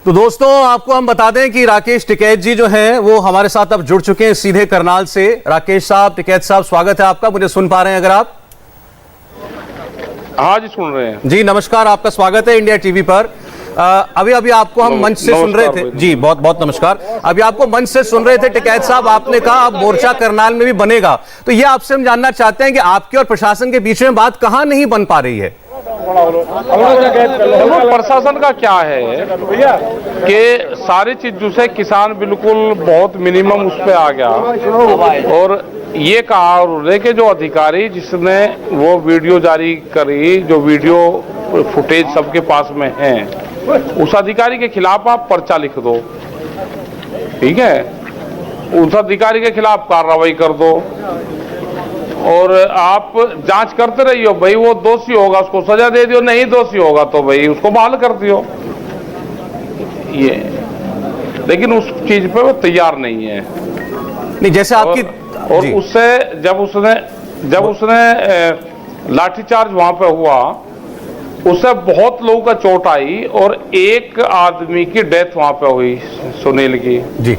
तो दोस्तों आपको हम बता दें कि राकेश टिकैत जी जो हैं वो हमारे साथ अब जुड़ चुके हैं सीधे करनाल से। राकेश साहब, टिकैत साहब, स्वागत है आपका। मुझे सुन पा रहे हैं अगर आप? हाँ जी, सुन रहे हैं जी। नमस्कार, आपका स्वागत है इंडिया टीवी पर। अभी आपको हम मंच से सुन रहे थे जी। बहुत बहुत नमस्कार। अभी आपको मंच से सुन रहे थे टिकैत साहब, आपने कहा अब मोर्चा करनाल में भी बनेगा। तो ये आपसे हम जानना चाहते हैं कि आपके और प्रशासन के बीच में बात कहाँ नहीं बन पा रही है? प्रशासन का क्या है कि सारी चीजों से किसान बिल्कुल बहुत मिनिमम उस पे आ गया और ये कहा उन्होंने कि जो अधिकारी जिसने वो वीडियो जारी करी, जो वीडियो फुटेज सबके पास में है, उस अधिकारी के खिलाफ आप पर्चा लिख दो, ठीक है? उस अधिकारी के खिलाफ कार्रवाई कर दो और आप जांच करते रहिए। भाई वो दोषी होगा उसको सजा दे दियो, नहीं दोषी होगा तो भाई उसको बहाल कर दियो। ये लेकिन उस चीज पे वो तैयार नहीं है। नहीं, जैसे आपकी और उससे जब उसने लाठीचार्ज वहां पे हुआ, उससे बहुत लोगों का चोट आई और एक आदमी की डेथ वहां पे हुई, सुनील की। जी।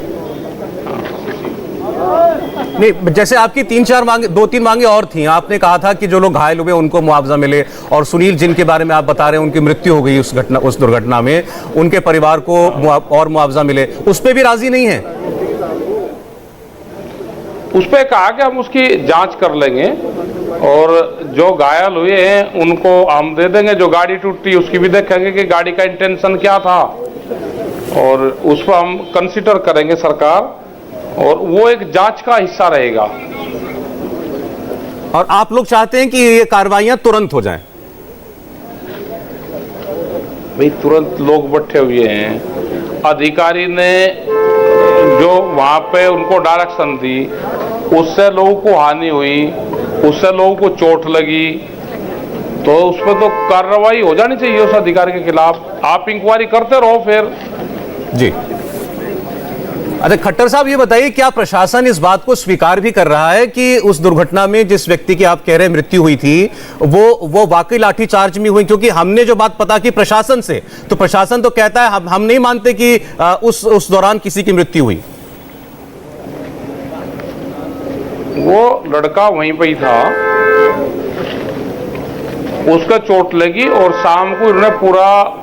नहीं, जैसे आपकी 3-4 मांगे, 2-3 मांगे और थी। आपने कहा था कि जो लोग घायल हुए उनको मुआवजा मिले, और सुनील जिनके बारे में आप बता रहे हैं उनकी मृत्यु हो गई उस दुर्घटना में, उनके परिवार को और मुआवजा मिले, उस पर भी राजी नहीं है? उस पर कहा कि हम उसकी जांच कर लेंगे और जो घायल हुए हैं उनको हम दे देंगे। जो गाड़ी टूटी उसकी भी देखेंगे कि गाड़ी का इंटेंशन क्या था, और उस पर हम कंसीडर करेंगे सरकार, और वो एक जांच का हिस्सा रहेगा। और आप लोग चाहते हैं कि ये कार्रवाइयां तुरंत हो जाएं? भाई तुरंत लोग बैठे हुए हैं। अधिकारी ने जो वहां पे उनको डायरेक्शन दी, उससे लोगों को हानि हुई, उससे लोगों को चोट लगी, तो उस पर तो कार्रवाई हो जानी चाहिए उस अधिकारी के खिलाफ। आप इंक्वायरी करते रहो फिर। जी। अच्छा, खट्टर साहब ये बताइए, क्या प्रशासन इस बात को स्वीकार भी कर रहा है कि उस दुर्घटना में जिस व्यक्ति की आप कह रहे हैं मृत्यु हुई थी वो वाकई लाठीचार्ज में हुई? क्योंकि हमने जो बात पता की प्रशासन से, तो प्रशासन तो कहता है हम नहीं मानते कि उस दौरान किसी की मृत्यु हुई। वो लड़का वहीं पे ही था, उसका चोट लगी और शाम को उन्होंने पूरा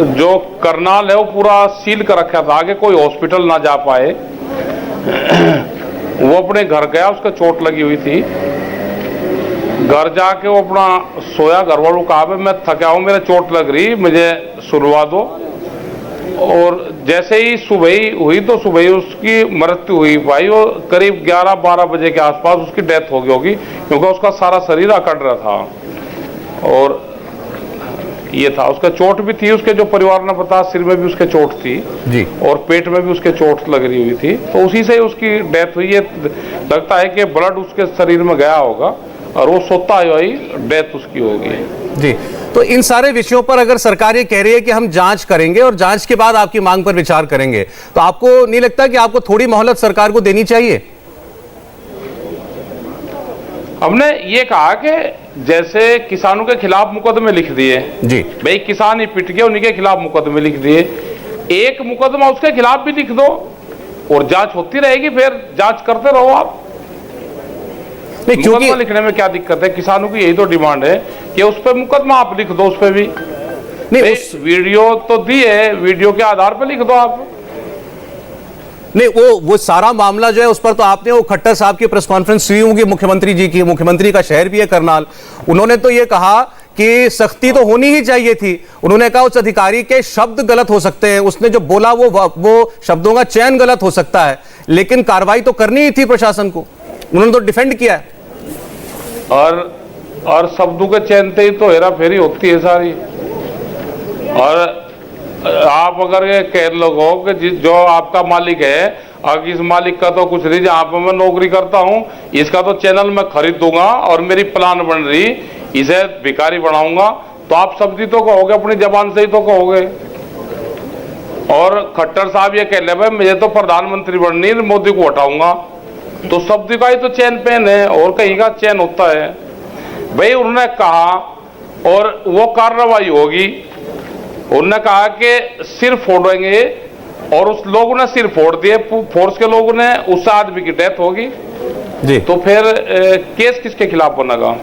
जो करनाल है वो पूरा सील कर रखा था, आगे कोई हॉस्पिटल ना जा पाए। वो अपने घर गया, उसका चोट लगी हुई थी। घर जाके वो अपना सोया। घर वालों को कहा मैं थका हूं, मेरा चोट लग रही, मुझे सुलवा दो। और जैसे ही सुबह हुई तो सुबह उसकी मृत्यु हुई। भाई वो करीब 11-12 बजे के आसपास उसकी डेथ हो गई होगी, क्योंकि उसका सारा शरीर अकड़ रहा था। और ये था, उसका चोट भी थी, उसके जो परिवार ने बताया सिर में भी उसके चोट थी जी, और पेट में भी उसके चोट लग रही हुई थी, तो उसी से उसकी डेथ हुई है। लगता है कि ब्लड उसके शरीर में गया होगा और वो सोता हुई डेथ उसकी होगी। जी। तो इन सारे विषयों पर अगर सरकार ये कह रही है कि हम जांच करेंगे और जांच के बाद आपकी मांग पर विचार करेंगे, तो आपको नहीं लगता कि आपको थोड़ी मोहलत सरकार को देनी चाहिए? हमने ये कहा कि जैसे किसानों के खिलाफ मुकदमे लिख दिए जी, भाई किसान ही पिट गए, उन्हीं के खिलाफ मुकदमे लिख दिए, एक मुकदमा उसके खिलाफ भी लिख दो और जांच होती रहेगी, फिर जांच करते रहो आप। मुकदमा लिखने में क्या दिक्कत है? किसानों की यही तो डिमांड है कि उस पर मुकदमा आप लिख दो, उस पर भी नहीं। उस वीडियो तो दी है, वीडियो के आधार पर लिख दो आप। नहीं, वो सारा मामला जो है उस पर तो आपने वो खट्टर साहब की प्रेस कॉन्फ्रेंस हुई होगी मुख्यमंत्री जी की, मुख्यमंत्री का शहर भी है करनाल, उन्होंने तो ये कहा कि सख्ती तो होनी ही चाहिए थी। उन्होंने कहा उस अधिकारी के शब्द गलत हो सकते हैं, उसने जो बोला वो शब्दों का चयन गलत हो सकता है, लेकिन कार्रवाई तो करनी ही थी प्रशासन को। उन्होंने तो डिफेंड किया है। और शब्दों के चयन से ही तो हेरा फेरी होती है सारी। और आप अगर ये कह लोगों कि जो आपका मालिक है, अगर इस मालिक का तो कुछ नहीं, जहाँ पर मैं नौकरी करता हूँ इसका तो चैनल मैं खरीद दूंगा और मेरी प्लान बन रही, इसे भिखारी बनाऊंगा, तो आप शब्द ही तो कहोगे, अपनी जबान से ही तो कहोगे। और खट्टर साहब ये कह ले भाई मुझे तो प्रधानमंत्री बननी है, मोदी को हटाऊंगा, तो शब्द का ही तो चैन पेन है और कहीं का चैन होता है। भाई उन्होंने कहा और वो कार्रवाई होगी, उन्होंने कहा कि सिर फोड़ेंगे, और उस लोगों ने सिर फोड़ दिए, फोर्स के लोगों ने, उस आदमी की डेथ होगी जी। तो फिर केस किसके खिलाफ बनेगा?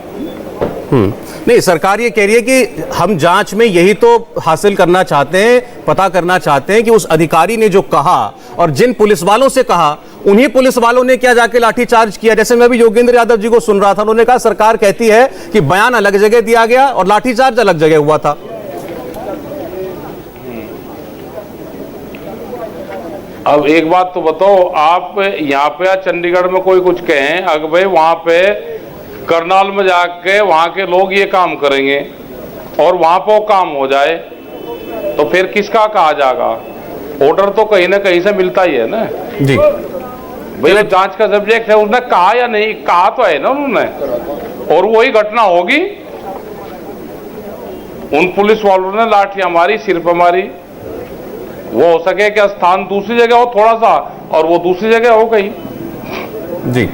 नहीं, सरकार ये कह रही है कि हम जांच में यही तो हासिल करना चाहते हैं, पता करना चाहते हैं कि उस अधिकारी ने जो कहा और जिन पुलिस वालों से कहा, उन्हीं पुलिस वालों ने क्या जाके लाठीचार्ज किया। जैसे मैं भी योगेंद्र यादव जी को सुन रहा था, उन्होंने कहा सरकार कहती है कि बयान अलग जगह दिया गया और लाठीचार्ज अलग जगह हुआ था। अब एक बात तो बताओ, आप यहाँ पे या चंडीगढ़ में कोई कुछ कहें, अगर भाई वहां पे करनाल में जाके वहां के लोग ये काम करेंगे और वहां पर काम हो जाए तो फिर किसका कहा जाएगा? ऑर्डर तो कहीं ना कहीं से मिलता ही है ना जी। भाई, वो जांच का सब्जेक्ट है, उसने कहा या नहीं कहा तो है ना उन्होंने, और वही घटना होगी। उन पुलिस वालों ने लाठियां मारी, सिर पर मारी, वो हो सके कि स्थान दूसरी जगह हो थोड़ा सा और वो दूसरी जगह हो कहीं। जी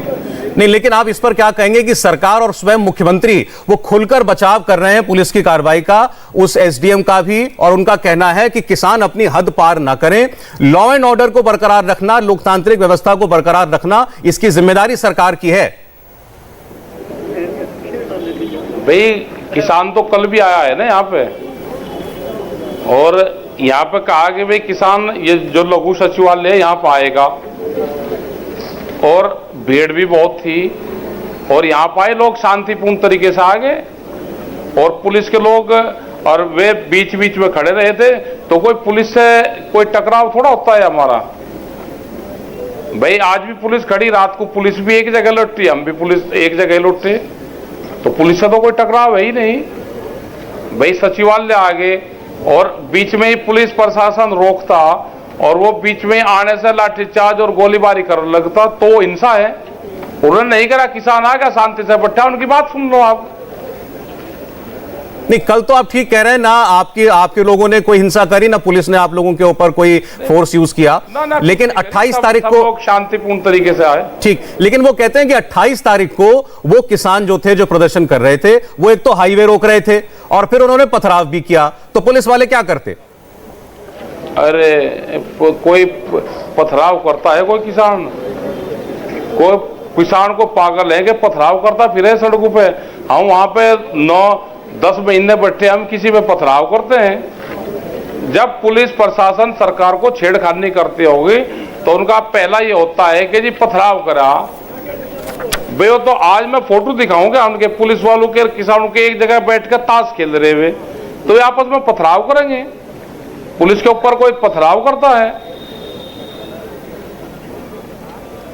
नहीं, लेकिन आप इस पर क्या कहेंगे कि सरकार और स्वयं मुख्यमंत्री वो खुलकर बचाव कर रहे हैं पुलिस की कार्रवाई का, उस एसडीएम का भी, और उनका कहना है कि किसान अपनी हद पार ना करें, लॉ एंड ऑर्डर को बरकरार रखना, लोकतांत्रिक व्यवस्था को बरकरार रखना, इसकी जिम्मेदारी सरकार की है। भाई किसान तो कल भी आया है ना यहाँ पे, और यहाँ पे कहा कि भाई किसान, ये जो लघु सचिवालय यहाँ पे आएगा, और भीड़ भी बहुत थी, और यहाँ पाए लोग शांतिपूर्ण तरीके से आ गए, और पुलिस के लोग और वे बीच बीच में खड़े रहे थे, तो कोई पुलिस से कोई टकराव थोड़ा होता है हमारा। भाई आज भी पुलिस खड़ी, रात को पुलिस भी एक जगह लौटती, हम भी पुलिस एक जगह लौटते, तो पुलिस से तो कोई टकराव है ही नहीं। भाई सचिवालय आ गए और बीच में ही पुलिस प्रशासन रोकता और वो बीच में आने से लाठीचार्ज और गोलीबारी कर लगता तो हिंसा है। उन्होंने नहीं करा, किसान आ गया शांति से बैठा, उनकी बात सुन लो आप। नहीं, कल तो आप ठीक कह रहे हैं ना, आपके लोगों ने कोई हिंसा करी ना, पुलिस ने आप लोगों के ऊपर कोई फोर्स यूज किया, लेकिन 28 तारीख को लोग शांतिपूर्ण तरीके से आए। ठीक, लेकिन वो कहते हैं कि 28 तारीख को वो किसान जो थे, जो प्रदर्शन कर रहे थे, वो एक तो हाईवे रोक रहे थे और फिर उन्होंने पथराव भी किया, तो पुलिस वाले क्या करते? अरे कोई पथराव करता है कोई किसान? कोई किसान को पागल है कि पथराव करता फिरे सड़कों पे? हम वहां पे 9-10 महीने बैठे, हम किसी पे पथराव करते हैं? जब पुलिस प्रशासन सरकार को छेड़खानी करती होगी तो उनका पहला ये होता है कि जी पथराव करा। भाई वो तो आज मैं फोटो दिखाऊंगा उनके पुलिस वालों के, किसानों के एक जगह बैठकर ताश खेल रहे हुए, तो ये आपस में पथराव करेंगे? पुलिस के ऊपर कोई पथराव करता है?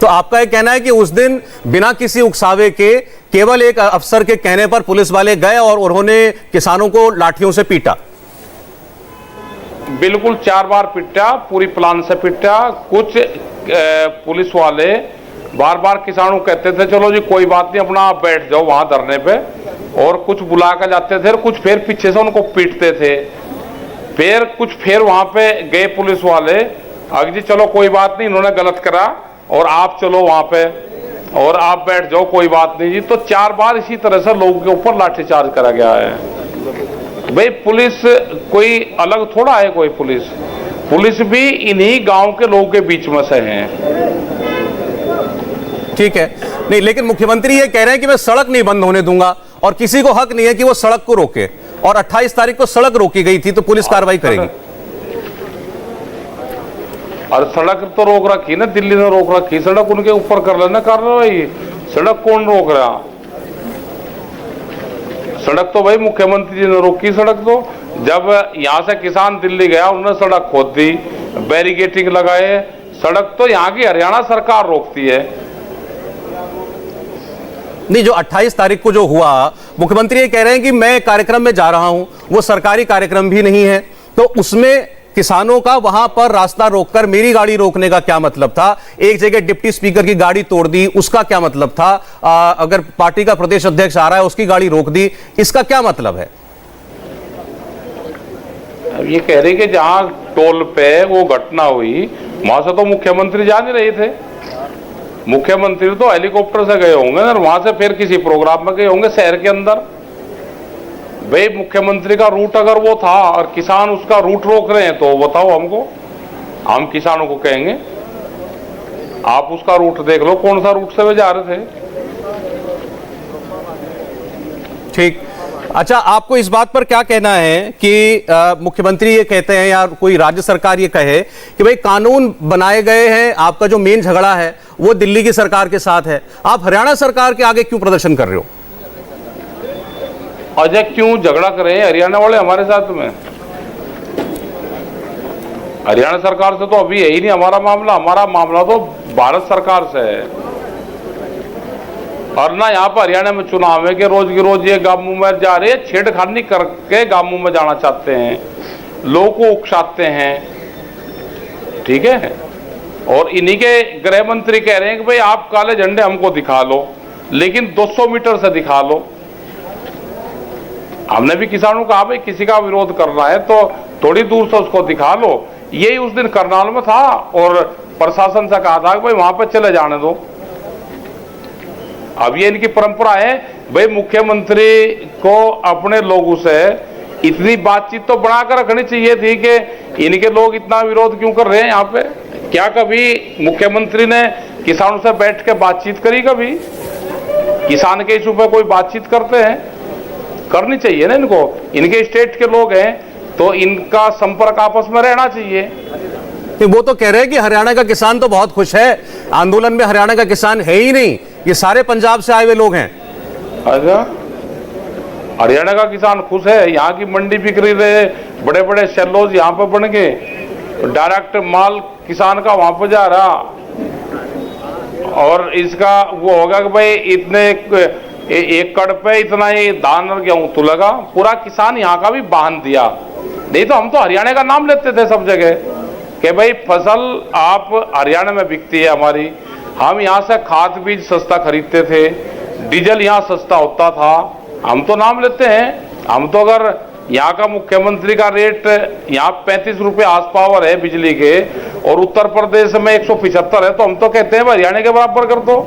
तो आपका यह कहना है कि उस दिन बिना किसी उकसावे के, केवल एक अफसर के कहने पर पुलिस वाले गए और उन्होंने किसानों को लाठियों से पीटा? बिल्कुल 4 बार पीटा, पूरी प्लान से पीटा। कुछ पुलिस वाले बार बार किसानों कहते थे चलो जी कोई बात नहीं, अपना आप बैठ जाओ वहां धरने पे, और कुछ बुला कर जाते थे, और कुछ फिर पीछे से उनको पीटते थे। फिर कुछ फिर वहां पे गए पुलिस वाले, अगर जी चलो कोई बात नहीं, इन्होंने गलत करा और आप चलो वहां पे और आप बैठ जाओ, कोई बात नहीं जी। तो 4 बार इसी तरह से लोगों के ऊपर लाठीचार्ज करा गया है। भाई पुलिस कोई अलग थोड़ा है, कोई पुलिस भी इन्हीं गांव के लोगों के बीच में से है। ठीक है, नहीं, लेकिन मुख्यमंत्री ये कह रहे हैं कि मैं सड़क नहीं बंद होने दूंगा और किसी को हक नहीं है कि वो सड़क को रोके, और 28 तारीख को सड़क रोकी गई थी तो पुलिस कार्रवाई करेगी। और सड़क तो रोक रखी ना, दिल्ली ने रोक रखी सड़क, उनके ऊपर कर लेना कार्रवाई। सड़क कौन रोक रहा? सड़क तो भाई मुख्यमंत्री जी ने रोकी। सड़क तो जब यहां से किसान दिल्ली गया, उन्होंने सड़क खोद दी, बैरिकेटिंग लगाए। सड़क तो यहाँ की हरियाणा सरकार रोकती है। नहीं, जो 28 तारीख को जो हुआ, मुख्यमंत्री ये कह रहे हैं कि मैं कार्यक्रम में जा रहा हूं, वो सरकारी कार्यक्रम भी नहीं है, तो उसमें किसानों का वहां पर रास्ता रोककर मेरी गाड़ी रोकने का क्या मतलब था? एक जगह डिप्टी स्पीकर की गाड़ी तोड़ दी, उसका क्या मतलब था? अगर पार्टी का प्रदेश अध्यक्ष आ रहा है, उसकी गाड़ी रोक दी, इसका क्या मतलब है? अब ये कह रहे कि जहां टोल पे वो घटना हुई वहां से तो मुख्यमंत्री जा नहीं रहे थे। मुख्यमंत्री तो हेलीकॉप्टर से गए होंगे और वहां से फिर किसी प्रोग्राम में गए होंगे शहर के अंदर। भाई मुख्यमंत्री का रूट अगर वो था और किसान उसका रूट रोक रहे हैं तो बताओ हमको, हम किसानों को कहेंगे आप उसका रूट देख लो, कौन सा रूट से वे जा रहे थे। ठीक। अच्छा, आपको इस बात पर क्या कहना है कि मुख्यमंत्री ये कहते हैं या कोई राज्य सरकार ये कहे कि भाई कानून बनाए गए हैं, आपका जो मेन झगड़ा है वो दिल्ली की सरकार के साथ है, आप हरियाणा सरकार के आगे क्यों प्रदर्शन कर रहे हो? अजय क्यों झगड़ा करें हरियाणा वाले हमारे साथ में? हरियाणा सरकार से तो अभी है ही नहीं हमारा मामला तो भारत सरकार से है। और ना यहाँ पर हरियाणा में चुनाव है कि रोज की रोज ये गांवों में जा रहे हैं, छेड़खानी करके गांवों में जाना चाहते हैं, लोगों को उकसाते हैं, ठीक है। और इन्हीं के गृह मंत्री कह रहे हैं कि भाई आप काले झंडे हमको दिखा लो, लेकिन 200 मीटर से दिखा लो। हमने भी किसानों को कहा भाई किसी का विरोध करना है तो थोड़ी दूर से उसको दिखा लो। यही उस दिन करनाल में था और प्रशासन से कहा था कि भाई वहां पर चले जाने दो। अब ये इनकी परंपरा है, भाई मुख्यमंत्री को अपने लोगों से इतनी बातचीत तो बनाकर रखनी चाहिए थी कि इनके लोग इतना विरोध क्यों कर रहे हैं यहाँ पे। क्या कभी मुख्यमंत्री ने किसानों से बैठ के बातचीत करी? कभी किसान के इशू पे कोई बातचीत करते हैं? करनी चाहिए ना इनको, इनके स्टेट के लोग हैं तो इनका संपर्क आपस में रहना चाहिए। वो तो कह रहे हैं कि हरियाणा का किसान तो बहुत खुश है, आंदोलन में हरियाणा का किसान है ही नहीं, ये सारे पंजाब से आए हुए लोग हैं। अच्छा, हरियाणा का किसान खुश है? यहाँ की मंडी बिक रहे, बड़े बड़े सेलोज यहाँ पर बन गए, डायरेक्ट माल किसान का वहां पर जा रहा, और इसका वो होगा कि भाई इतने एक कड़ पे इतना ही धान और गेहूं तो लगा, पूरा किसान यहाँ का भी बांध दिया। नहीं तो हम तो हरियाणा का नाम लेते थे सब जगह कि भाई फसल आप हरियाणा में बिकती है हमारी। हम यहाँ से खाद बीज सस्ता खरीदते थे, डीजल यहाँ सस्ता होता था, हम तो नाम लेते हैं। हम तो अगर यहाँ का मुख्यमंत्री का रेट यहाँ 35 रुपए आस पावर है बिजली के और उत्तर प्रदेश में 175 है तो हम तो कहते हैं हरियाणा के बराबर कर दो।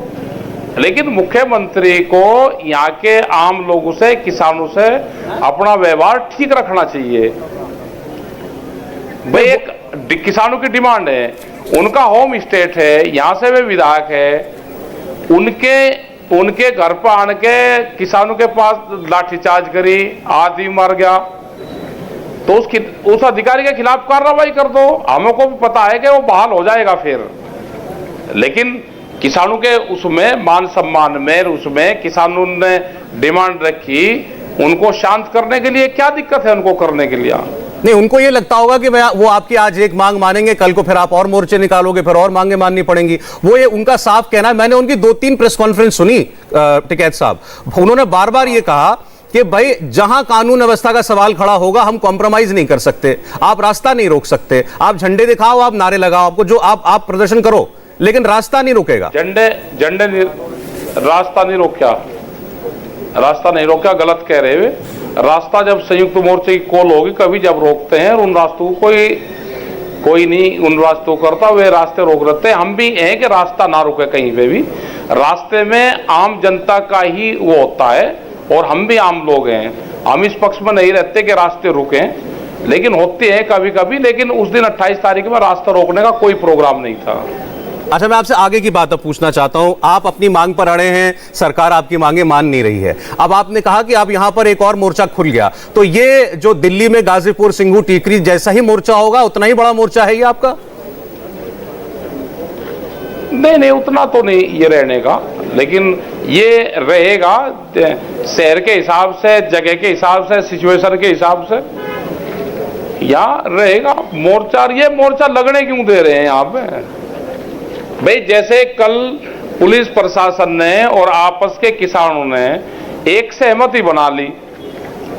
लेकिन मुख्यमंत्री को यहाँ के आम लोगों से, किसानों से अपना व्यवहार ठीक रखना चाहिए। भाई एक किसानों की डिमांड है, उनका होम स्टेट है, यहाँ से वे विधायक है, उनके घर पर आने के किसानों के पास लाठीचार्ज करी, आदमी मर गया तो उस अधिकारी के खिलाफ कार्रवाई कर दो। हमको भी पता है कि वो बहाल हो जाएगा फिर, लेकिन किसानों के उसमें मान सम्मान में उसमें किसानों ने डिमांड रखी, उनको शांत करने के लिए क्या दिक्कत है उनको करने के लिए? नहीं, उनको ये लगता होगा कि वो आपकी आज एक मांग मानेंगे, कल को फिर आप और मोर्चे निकालोगे, फिर और मांगे माननी पड़ेंगी। वो ये उनका साफ कहना है। मैंने उनकी 2-3 प्रेस कॉन्फ्रेंस सुनी टिकैत साहब, उन्होंने बार बार ये कहा कि भाई जहां कानून व्यवस्था का सवाल खड़ा होगा हम कॉम्प्रोमाइज नहीं कर सकते, आप रास्ता नहीं रोक सकते, आप झंडे दिखाओ, आप नारे लगाओ, आपको जो आप प्रदर्शन करो, लेकिन रास्ता नहीं रोकेगा। झंडे रास्ता नहीं रोका, रास्ता नहीं रोका, गलत कह रहे हुए। रास्ता जब संयुक्त मोर्चे की कॉल होगी कभी जब रोकते हैं, और उन रास्तों को कोई नहीं उन रास्तों करता, वे रास्ते रोक रहते हैं। हम भी हैं कि रास्ता ना रुके कहीं पे भी, रास्ते में आम जनता का ही वो होता है और हम भी आम लोग हैं, हम इस पक्ष में नहीं रहते कि रास्ते रुके, लेकिन होते हैं कभी कभी। लेकिन उस दिन 28 तारीख में रास्ता रोकने का कोई प्रोग्राम नहीं था। अच्छा, मैं आपसे आगे की बात अब पूछना चाहता हूं। आप अपनी मांग पर अड़े हैं, सरकार आपकी मांगे मान नहीं रही है। अब आपने कहा कि अब यहां पर एक और मोर्चा खुल गया, तो ये जो दिल्ली में गाजीपुर, सिंघू, टीकरी जैसा ही मोर्चा होगा, उतना ही बड़ा मोर्चा है ये आपका? नहीं, उतना तो नहीं ये रहने का, लेकिन ये रहेगा शहर के हिसाब से, जगह के हिसाब से, सिचुएशन के हिसाब से या रहेगा मोर्चा। ये मोर्चा लगने क्यों दे रहे हैं यहाँ पे? भाई जैसे कल पुलिस प्रशासन ने और आपस के किसानों ने एक सहमति बना ली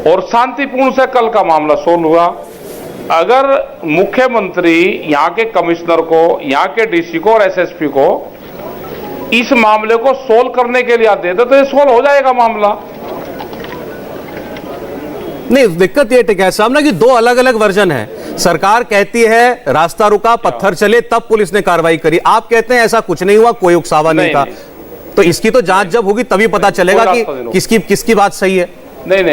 और शांतिपूर्ण से कल का मामला सोल्व हुआ। अगर मुख्यमंत्री यहाँ के कमिश्नर को, यहाँ के डीसी को और एसएसपी को इस मामले को सोल्व करने के लिए देते तो ये सोल्व हो जाएगा मामला। नहीं, दिक्कत ये टिकैत साहब ना कि दो अलग अलग वर्जन है। सरकार कहती है रास्ता रुका, पत्थर चले, तब पुलिस ने कार्रवाई करी। आप कहते हैं ऐसा कुछ नहीं हुआ, कोई उकसावा नहीं था। तो इसकी तो जांच जब होगी तभी पता चलेगा कि किसकी बात सही है। नहीं,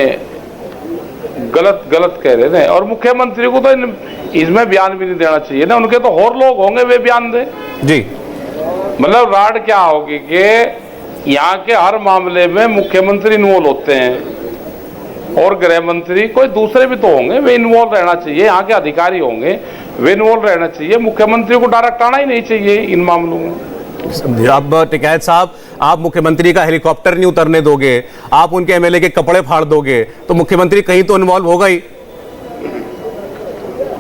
गलत कह रहे थे। और मुख्यमंत्री को तो इसमें बयान भी नहीं देना चाहिए ना, उनके तो और लोग होंगे वे बयान दे जी। मतलब राड क्या होगी कि यहाँ के हर मामले में मुख्यमंत्री इन्वॉल्व होते हैं और गृह मंत्री, कोई दूसरे भी तो होंगे, वे इन्वॉल्व रहना चाहिए, यहाँ के अधिकारी होंगे वे इन्वॉल्व रहना चाहिए, मुख्यमंत्री को डायरेक्ट आना ही नहीं चाहिए इन मामलों में। अब टिकैत साहब, आप मुख्यमंत्री का हेलीकॉप्टर नहीं उतरने दोगे, आप उनके एमएलए के कपड़े फाड़ दोगे, तो मुख्यमंत्री कहीं तो इन्वॉल्व होगा ही।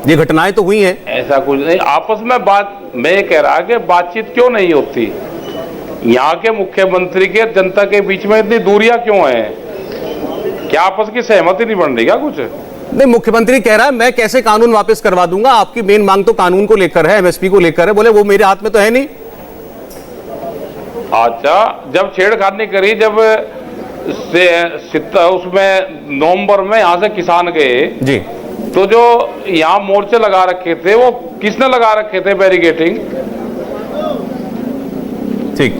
ये घटनाएं तो हुई हैं। ऐसा कुछ नहीं, आपस में बात, मैं ये कह रहा कि बातचीत क्यों नहीं होती, यहाँ के मुख्यमंत्री के जनता के बीच में इतनी दूरियां क्यों हैं, क्या आपस की सहमति नहीं बन रही क्या कुछ? नहीं, मुख्यमंत्री कह रहा है मैं कैसे कानून वापस करवा दूंगा, आपकी मेन मांग तो कानून को लेकर है, एमएसपी को लेकर है, बोले वो मेरे हाथ में तो है नहीं। अच्छा, जब छेड़खानी करी, जब उसमें नवंबर में यहाँ से किसान गए जी, तो जो यहाँ मोर्चे लगा रखे थे वो किसने लगा रखे थे बैरिकेटिंग? ठीक,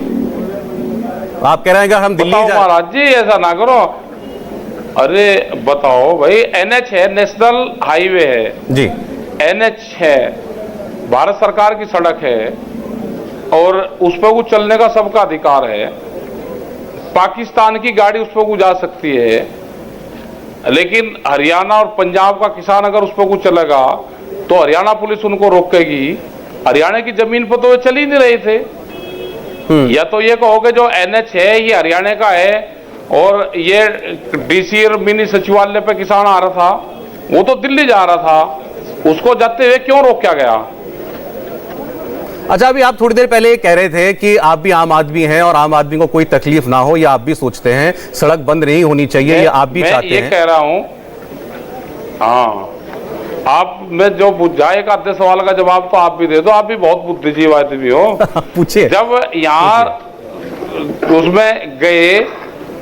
आप कह रहे हैं कि हम दिल्ली महाराज जी ऐसा ना करो। अरे बताओ भाई, एनएच है, नेशनल हाईवे है जी, एनएच है, भारत सरकार की सड़क है और उस पर कुछ चलने का सबका अधिकार है, पाकिस्तान की गाड़ी उस पर जा सकती है, लेकिन हरियाणा और पंजाब का किसान अगर उस पर कुछ चलेगा तो हरियाणा पुलिस उनको रोकेगी। हरियाणा की जमीन पर तो वे चल ही नहीं रहे थे। या तो ये कहोगे जो एनएच है ये हरियाणा का है और ये डीसी और मिनी सचिवालय पे किसान आ रहा था, वो तो दिल्ली जा रहा था, उसको जाते हुए क्यों रोका गया? अच्छा, अभी आप थोड़ी देर पहले कह रहे थे कि आप भी आम आदमी हैं और आम आदमी को कोई तकलीफ ना हो, या आप भी सोचते हैं सड़क बंद नहीं होनी चाहिए, या आप भी चाहते हैं। मैं ये कह रहा हूं, हाँ, आप में जो बुझाए का आधे सवाल का जवाब तो आप भी दे दो, आप भी बहुत बुद्धिजीवी आदमी हो। पूछिए। जब यहाँ उसमें गए,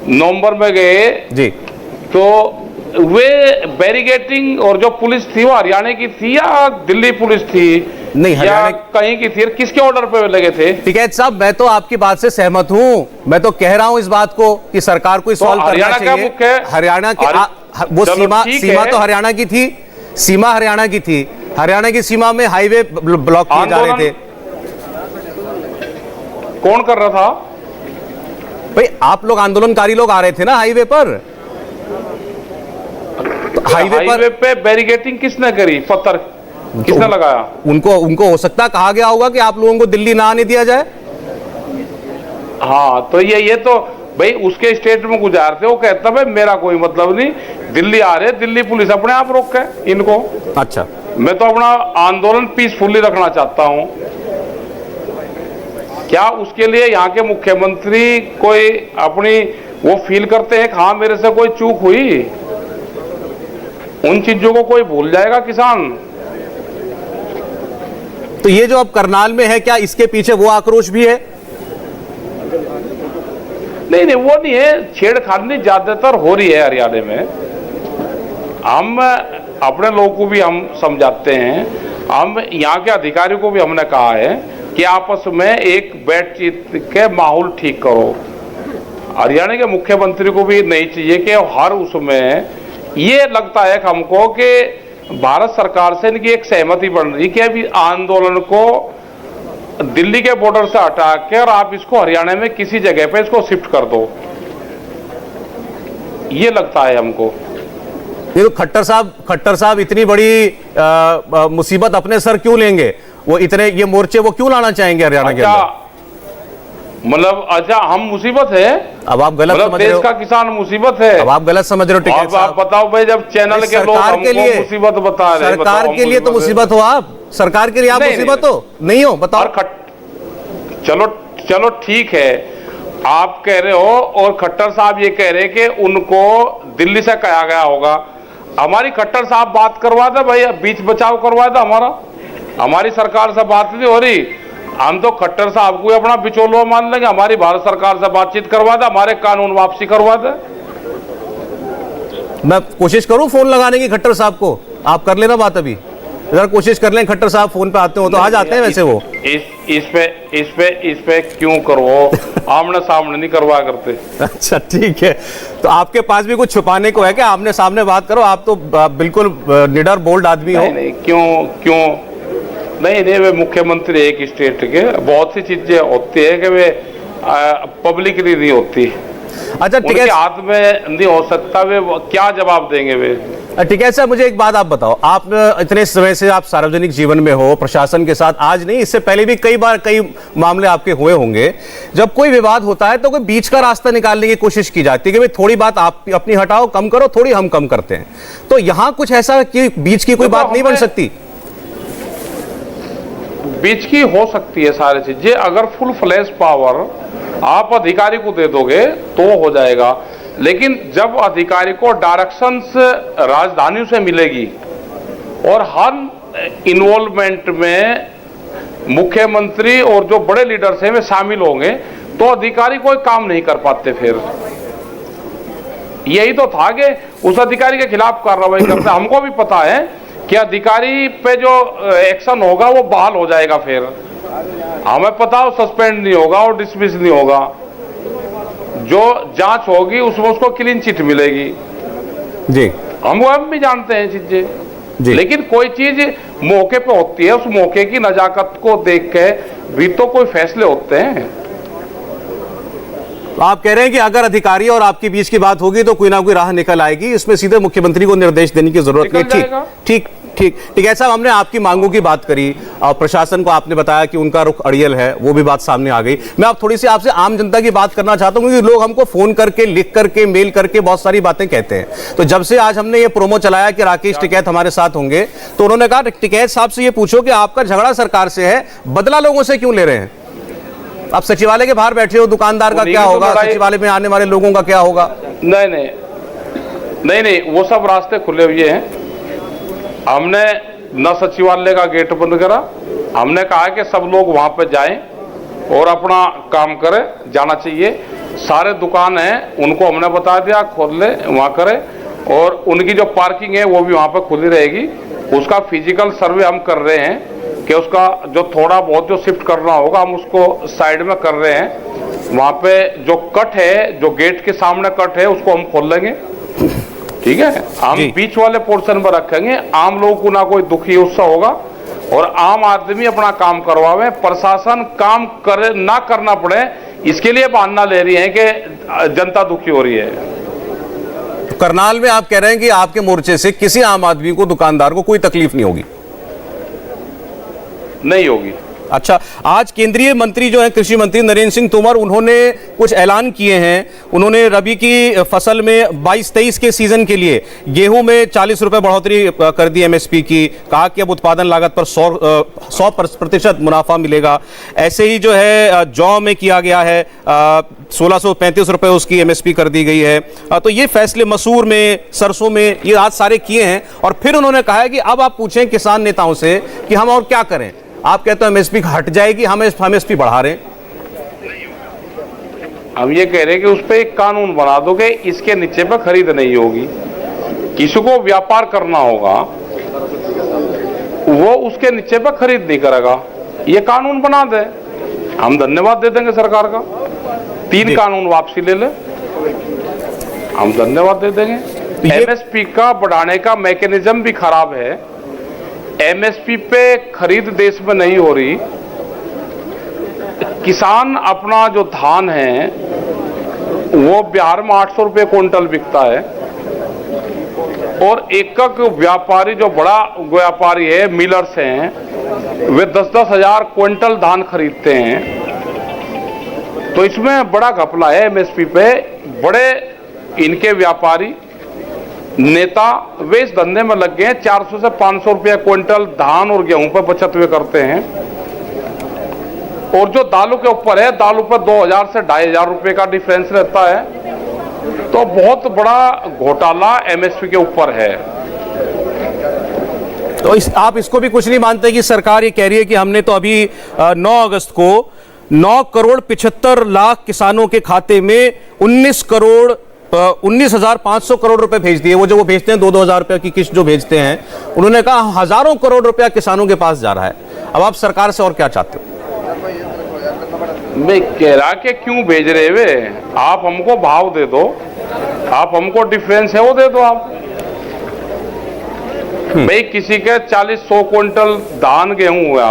नवंबर में गए जी, तो वे बैरिकेटिंग और जो पुलिस थी वो हरियाणा की थी या दिल्ली पुलिस थी? नहीं, हरियाणा कहीं की थी, किसके ऑर्डर पे लगे थे? टिकैत साहब, मैं तो आपकी बात से सहमत हूं, मैं तो कह रहा हूं इस बात को कि सरकार को सॉल्व करना चाहिए। हरियाणा की वो सीमा तो हरियाणा की थी, सीमा हरियाणा की थी, हरियाणा की सीमा में हाईवे ब्लॉक किए जा रहे थे। कौन कर रहा था भाई? आप लोग आंदोलनकारी लोग आ रहे थे ना हाईवे पर। हाईवे पे बैरिकेटिंग किसने करी? पत्थर किसने लगाया? उनको हो सकता कहा गया होगा कि आप लोगों को दिल्ली ना आने दिया जाए। हाँ, तो ये तो भाई उसके स्टेट में गुजार थे, वो कहता भाई मेरा कोई मतलब नहीं, दिल्ली आ रहे, दिल्ली पुलिस अपने आप रोके इनको। अच्छा, मैं तो अपना आंदोलन पीसफुली रखना चाहता हूं। क्या उसके लिए यहाँ के मुख्यमंत्री कोई अपनी वो फील करते हैं कि हाँ मेरे से कोई चूक हुई? उन चीजों को कोई भूल जाएगा किसान? तो ये जो अब करनाल में है, क्या इसके पीछे वो आक्रोश भी है? नहीं, वो नहीं है, छेड़खानी ज्यादातर हो रही है हरियाणा में। हम अपने लोगों को भी हम समझाते हैं, हम यहाँ के अधिकारियों को भी हमने कहा है कि आपस में एक बातचीत के माहौल ठीक करो। हरियाणा के मुख्यमंत्री को भी नहीं चाहिए कि हर उसमें ये लगता है हमको कि भारत सरकार से इनकी एक सहमति बन रही कि अभी आंदोलन को दिल्ली के बॉर्डर से हटा के और आप इसको हरियाणा में किसी जगह पे इसको शिफ्ट कर दो, ये लगता है हमको। ये तो खट्टर साहब इतनी बड़ी मुसीबत अपने सर क्यों लेंगे? वो इतने ये मोर्चे वो क्यों लाना चाहेंगे हरियाणा के अंदर? मतलब अच्छा, हम मुसीबत है? अब आप गलत समझ रहे हो। देश का किसान मुसीबत है। अब आप गलत समझ रहे हो टिकैत साहब। आप बताओ भाई, जब चैनल के लोग हमको मुसीबत बता रहे हैं, सरकार के लिए तो मुसीबत हो आप, सरकार के लिए आप मुसीबत हो नहीं हो? बताओ। चलो ठीक है, आप कह रहे हो और खट्टर साहब ये कह रहे हैं कि उनको दिल्ली से कहा गया होगा। हमारी खट्टर साहब बात करवा दे भाई, बीच बचाव करवा दे हमारी सरकार से बात नहीं हो रही, हम तो खट्टर साहब को अपना बिचौलिया मान लेंगे, हमारी भारत सरकार से बातचीत करवा दे, हमारे कानून वापसी करवा दे। मैं कोशिश करूं फोन लगाने की खट्टर साहब को, आप कर लेना बात अभी। जरा कोशिश कर लें, खट्टर साहब फोन पे आते हो तो आ जाते हैं वैसे वो। इस पे क्यों करो, आमने सामने नहीं करवा करते। अच्छा ठीक है, तो आपके पास भी कुछ छुपाने को है क्या? आमने सामने बात करो, आप तो बिल्कुल निडर बोल्ड आदमी हो। नहीं, क्यों नहीं, वे मुख्यमंत्री एक स्टेट के, बहुत सी चीजें होती है कि वे पब्लिकली नहीं होती। अच्छा ठीक है, उनके हाथ में नहीं हो सकता, वे क्या जवाब देंगे वे। ठीक है सर, मुझे एक बात आप बताओ, आप इतने समय से आप सार्वजनिक जीवन में हो, प्रशासन के साथ, आज नहीं इससे पहले भी कई बार कई मामले आपके हुए होंगे, जब कोई विवाद होता है तो कोई बीच का रास्ता निकालने की कोशिश की जाती है कि भाई थोड़ी बात आप अपनी हटाओ, कम करो, थोड़ी हम कम करते हैं। तो यहां कुछ ऐसा कि बीच की कोई बात नहीं बन सकती? बीच की हो सकती है सारी चीजें, अगर फुल फ्लैश पावर आप अधिकारी को दे दोगे तो हो जाएगा। लेकिन जब अधिकारी को डायरेक्शंस राजधानी से मिलेगी और हर इन्वॉल्वमेंट में मुख्यमंत्री और जो बड़े लीडर्स हैं वे शामिल होंगे, तो अधिकारी कोई काम नहीं कर पाते। फिर यही तो था कि उस अधिकारी के खिलाफ कार्रवाई करते। हमको भी पता है कि अधिकारी पे जो एक्शन होगा वो बहाल हो जाएगा, फिर हमें पता हो सस्पेंड नहीं होगा और डिसमिस नहीं होगा। जो जांच होगी उसमें उसको क्लीन चिट मिलेगी जी, हम भी जानते हैं चीजें। लेकिन कोई चीज मौके पे होती है, उस मौके की नजाकत को देख के भी तो कोई फैसले होते हैं। तो आप कह रहे हैं कि अगर अधिकारी और आपके बीच की बात होगी तो कोई ना कोई राह निकल आएगी, इसमें सीधे मुख्यमंत्री को निर्देश देने की जरूरत नहीं। ठीक है साहब, हमने आपकी मांगों की बात करी और प्रशासन को आपने बताया कि उनका रुख अड़ियल है, वो भी बात सामने आ गई। मैं आप थोड़ी सी आपसे आम जनता की बात करना चाहता हूं, क्योंकि लोग हमको फोन करके, लिख करके, मेल करके बहुत सारी बातें कहते हैं। तो जब से आज हमने ये प्रोमो चलाया कि राकेश टिकैत हमारे साथ होंगे, तो उन्होंने कहा टिकैत साहब से ये पूछो कि आपका झगड़ा सरकार से है, बदला लोगों से क्यों ले रहे हैं? आप सचिवालय के बाहर बैठे हो, दुकानदार का क्या होगा, सचिवालय में आने वाले लोगों का क्या होगा? नहीं, वो सब रास्ते खुले हुए हैं। हमने न सचिवालय का गेट बंद करा, हमने कहा कि सब लोग वहां पे जाएं और अपना काम करें, जाना चाहिए। सारे दुकान हैं उनको हमने बता दिया खोल ले, वहां करें, और उनकी जो पार्किंग है वो भी वहां पे खुली रहेगी। उसका फिजिकल सर्वे हम कर रहे हैं कि उसका जो थोड़ा बहुत जो शिफ्ट करना होगा हम उसको साइड में कर रहे हैं। वहां पे जो कट है, जो गेट के सामने कट है, उसको हम खोल लेंगे। ठीक है, हम बीच वाले पोर्शन पर रखेंगे, आम लोगों को ना कोई दुखी उससे होगा और आम आदमी अपना काम करवावे, प्रशासन काम करे ना करना पड़े, इसके लिए बहाना ले रही है कि जनता दुखी हो रही है। करनाल में आप कह रहे हैं कि आपके मोर्चे से किसी आम आदमी को, दुकानदार को कोई तकलीफ नहीं होगी? नहीं होगी। अच्छा, आज केंद्रीय मंत्री जो है कृषि मंत्री नरेंद्र सिंह तोमर, उन्होंने कुछ ऐलान किए हैं। उन्होंने रबी की फसल में 22-23 के सीजन के लिए गेहूं में 40 रुपए बढ़ोतरी कर दी एमएसपी की। कहा कि अब उत्पादन लागत पर 100% मुनाफा मिलेगा। ऐसे ही जो है जौ में किया गया है, 1635 रुपए उसकी एमएसपी कर दी गई है। तो ये फैसले मसूर में, सरसों में, ये आज सारे किए हैं। और फिर उन्होंने कहा है कि अब आप पूछें किसान नेताओं से कि हम और क्या करें। आप कहते हैं एमएसपी हट जाएगी, हम एमएसपी बढ़ा रहे हैं। हम ये कह रहे हैं कि उस पर एक कानून बना दो कि इसके नीचे पर खरीद नहीं होगी। किसी को व्यापार करना होगा वो उसके नीचे पर खरीद नहीं करेगा, ये कानून बना दे, हम धन्यवाद दे देंगे सरकार का। 3 कानून वापसी ले ले, हम धन्यवाद दे देंगे। एमएसपी का बढ़ाने का मैकेनिज्म भी खराब है। एमएसपी पे खरीद देश में नहीं हो रही। किसान अपना जो धान है वो बिहार में 800 रुपये क्विंटल बिकता है और एक व्यापारी, जो बड़ा व्यापारी है, मिलर्स हैं, वे 10-10 हजार क्विंटल धान खरीदते हैं। तो इसमें बड़ा घपला है एमएसपी पे। बड़े इनके व्यापारी नेता वे इस धंधे में लग गए हैं। 400 से 500 रुपया क्विंटल धान और गेहूं पर बचत वे करते हैं। और जो दालों के ऊपर है, दालों पर 2000 से 2500 रुपये का डिफरेंस रहता है। तो बहुत बड़ा घोटाला एमएसपी के ऊपर है। तो आप इसको भी कुछ नहीं मानते कि सरकार ये कह रही है कि हमने तो अभी 9 अगस्त को 9 करोड़ 75 लाख किसानों के खाते में 19 करोड़ 19,500 करोड़ रुपए भेज दिए। वो भेजते हैं 2-2 हजार रुपए की किस्त जो भेजते हैं, उन्होंने कहा हजारों करोड़ रुपया किसानों के पास जा रहा है। अब आप सरकार से और क्या चाहते हो? मैं कह रहा कि क्यों भेज रहे वे, आप हमको भाव दे दो, आप हमको डिफरेंस है वो दे दो आप। भाई किसी के 40-100 क्विंटल धान गेहूं हुआ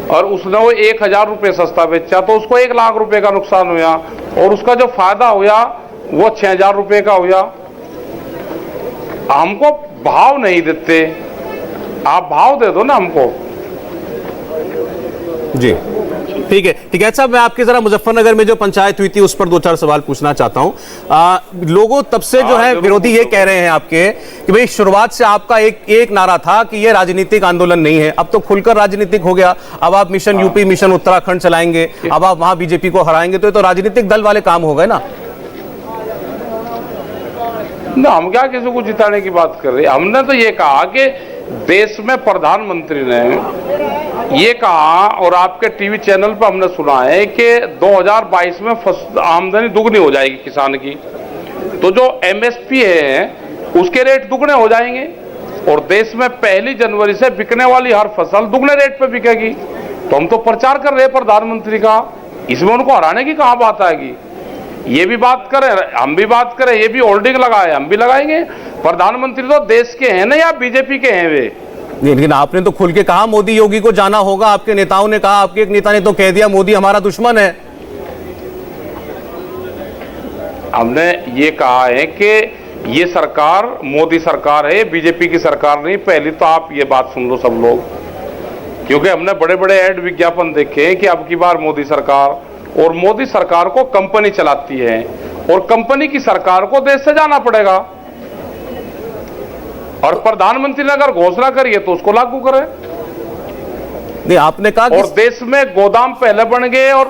और उसने वो 1,000 रुपये सस्ता बेचा तो उसको 1 लाख रुपए का नुकसान हुआ, और उसका जो फायदा हुआ वो 6,000 रुपये का हुआ। हमको भाव नहीं देते, आप भाव दे दो ना हमको। जी ठीक है, ठीक है साहब, मैं आपके जरा मुजफ्फरनगर में जो पंचायत हुई थी उस पर 2-4 सवाल पूछना चाहता हूं। लोगों तब से जो है विरोधी ये कह रहे हैं आपके कि भाई शुरुआत से आपका एक नारा था कि ये राजनीतिक आंदोलन नहीं है, अब तो खुलकर राजनीतिक हो गया। अब आप मिशन यूपी, मिशन उत्तराखंड चलाएंगे, अब आप वहां बीजेपी को हराएंगे, तो ये तो राजनीतिक दल वाले काम हो गए ना। हम क्या किसी को जिताने की बात कर रहे हैं? हमने तो ये कहा कि देश में प्रधानमंत्री ने ये कहा, और आपके टीवी चैनल पर हमने सुना है कि 2022 में आमदनी दुगनी हो जाएगी किसान की, तो जो एमएसपी है उसके रेट दुगने हो जाएंगे, और देश में 1 जनवरी से बिकने वाली हर फसल दुगने रेट पे बिकेगी। तो हम तो प्रचार कर रहे हैं प्रधानमंत्री का, इसमें उनको हराने की कहां बात आएगी? ये भी बात करें, हम भी बात करें, ये भी होल्डिंग लगाए, हम भी लगाएंगे। प्रधानमंत्री तो देश के हैं ना, या बीजेपी के हैं वे? नहीं, लेकिन आपने तो खुल के कहा मोदी योगी को जाना होगा। आपके नेताओं ने कहा, आपके एक नेता ने तो कह दिया मोदी हमारा दुश्मन है। हमने ये कहा है कि ये सरकार मोदी सरकार है, बीजेपी की सरकार नहीं। पहली तो आप ये बात सुन लो सब लोग, क्योंकि हमने बड़े बड़े ऐड विज्ञापन देखे हैं कि अब की बार मोदी सरकार, और मोदी सरकार को कंपनी चलाती है, और कंपनी की सरकार को देश से जाना पड़ेगा, और प्रधानमंत्री ने अगर घोषणा करी है तो उसको लागू करे। नहीं, आपने कहा और देश में गोदाम पहले बन गए और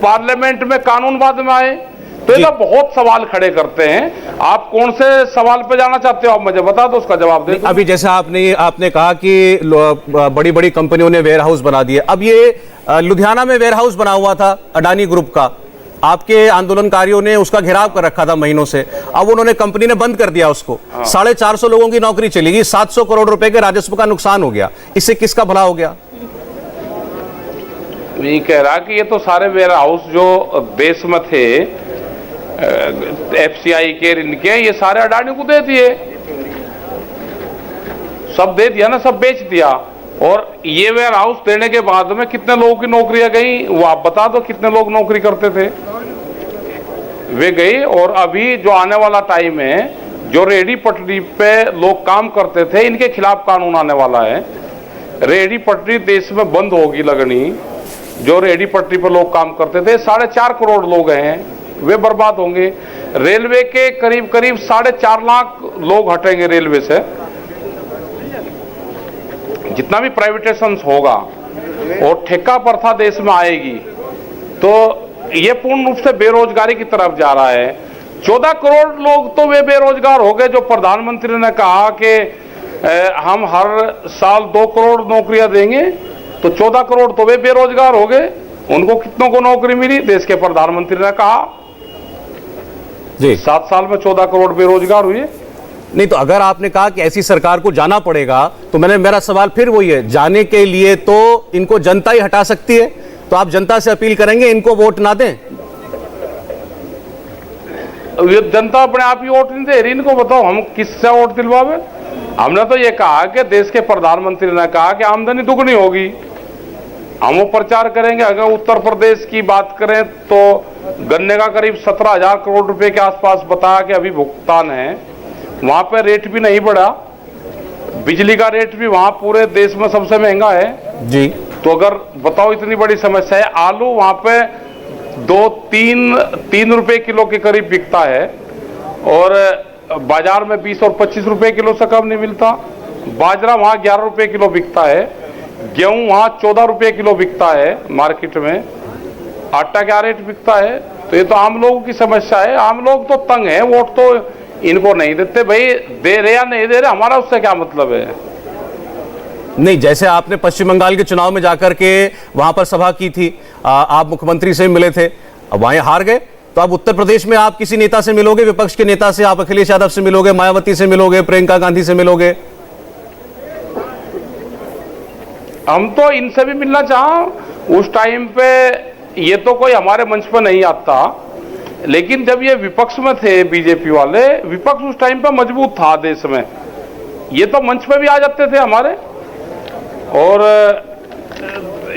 पार्लियामेंट में कानून बाद में आए, तो ये तो बहुत सवाल खड़े करते हैं। आप कौन से सवाल पे जाना चाहते हो, आप मुझे बता दो, उसका जवाब दे दो। अभी जैसे आपने कहा कि बड़ी बड़ी कंपनियों ने वेयर हाउस बना दिए। अब ये लुधियाना में वेयर हाउस बना हुआ था अडानी ग्रुप का, आपके आंदोलनकारियों ने उसका घेराव कर रखा था महीनों से। अब उन्होंने, कंपनी ने बंद कर दिया उसको। 450 लोगों की नौकरी चली गई, 700 करोड़ रुपए के राजस्व का नुकसान हो गया। इससे किसका भला हो गया? ये कह रहा कि ये तो सारे वेयर हाउस जो देश में थे, एफसीआई के, इनके, ये सारे अडानी को दे दिए, सब दे दिया ना, सब बेच दिया। और ये वेयर हाउस देने के बाद में कितने लोगों की नौकरियां गई, वो आप बता दो, कितने लोग नौकरी करते थे, वे गई। और अभी जो आने वाला टाइम है, जो रेहड़ी पटरी पे लोग काम करते थे, इनके खिलाफ कानून आने वाला है। रेहड़ी पटरी देश में बंद होगी लगनी। जो रेहड़ी पटरी पर लोग काम करते थे, 4.5 करोड़ लोग हैं, वे बर्बाद होंगे। रेलवे के करीब 4.5 लाख लोग हटेंगे रेलवे से। जितना भी प्राइवेटाइजेशन होगा और ठेका प्रथा देश में आएगी, तो ये पूर्ण रूप से बेरोजगारी की तरफ जा रहा है। 14 करोड़ लोग तो वे बेरोजगार हो गए, जो प्रधानमंत्री ने कहा कि हम हर साल 2 करोड़ नौकरियां देंगे, तो 14 करोड़ तो वे बेरोजगार हो गए। उनको कितनों को नौकरी मिली? देश के प्रधानमंत्री ने कहा जी 7 साल में 14 करोड़ बेरोजगार हुए। नहीं, तो अगर आपने कहा कि ऐसी सरकार को जाना पड़ेगा, तो मेरा सवाल फिर वही है, जाने के लिए तो इनको जनता ही हटा सकती है, तो आप जनता से अपील करेंगे इनको वोट ना दें? ये जनता अपने आप ही वोट नहीं दे रही, इनको बताओ हम किससे वोट दिलवावे? हमने तो ये कहा कि देश के प्रधानमंत्री ने कहा कि आमदनी दुगनी होगी, हम वो प्रचार करेंगे। अगर उत्तर प्रदेश की बात करें तो गन्ने का करीब 17,000 करोड़ रुपए के आसपास बताया कि अभी भुगतान है, वहां पे रेट भी नहीं बढ़ा। बिजली का रेट भी वहां पूरे देश में सबसे महंगा है जी। तो अगर बताओ इतनी बड़ी समस्या है, आलू वहां पे 2-3 रुपए किलो के करीब बिकता है, और बाजार में 20 और 25 रुपए किलो से कम नहीं मिलता। बाजरा वहां 11 रुपए किलो बिकता है, गेहूं वहां 14 रुपए किलो बिकता है मार्केट में। आटा क्या रेट बिकता है? तो ये तो आम लोगों की समस्या है। आम लोग तो तंग है, वोट तो इनको नहीं देते। भाई दे रहे या नहीं दे रहे, हमारा उससे क्या मतलब है? नहीं, जैसे आपने पश्चिम बंगाल के चुनाव में जाकर के वहां पर सभा की थी, आप मुख्यमंत्री से मिले थे, अब वहां हार गए, तो अब उत्तर प्रदेश में आप किसी नेता से मिलोगे, विपक्ष के नेता से, आप अखिलेश यादव से मिलोगे, मायावती से मिलोगे, प्रियंका गांधी से मिलोगे? हम तो इनसे भी मिलना चाहा। उस टाइम पे ये तो कोई हमारे मंच पर नहीं आता, लेकिन जब ये विपक्ष में थे बीजेपी वाले, विपक्ष उस टाइम पे मजबूत था देश में, ये तो मंच पे भी आ जाते थे हमारे, और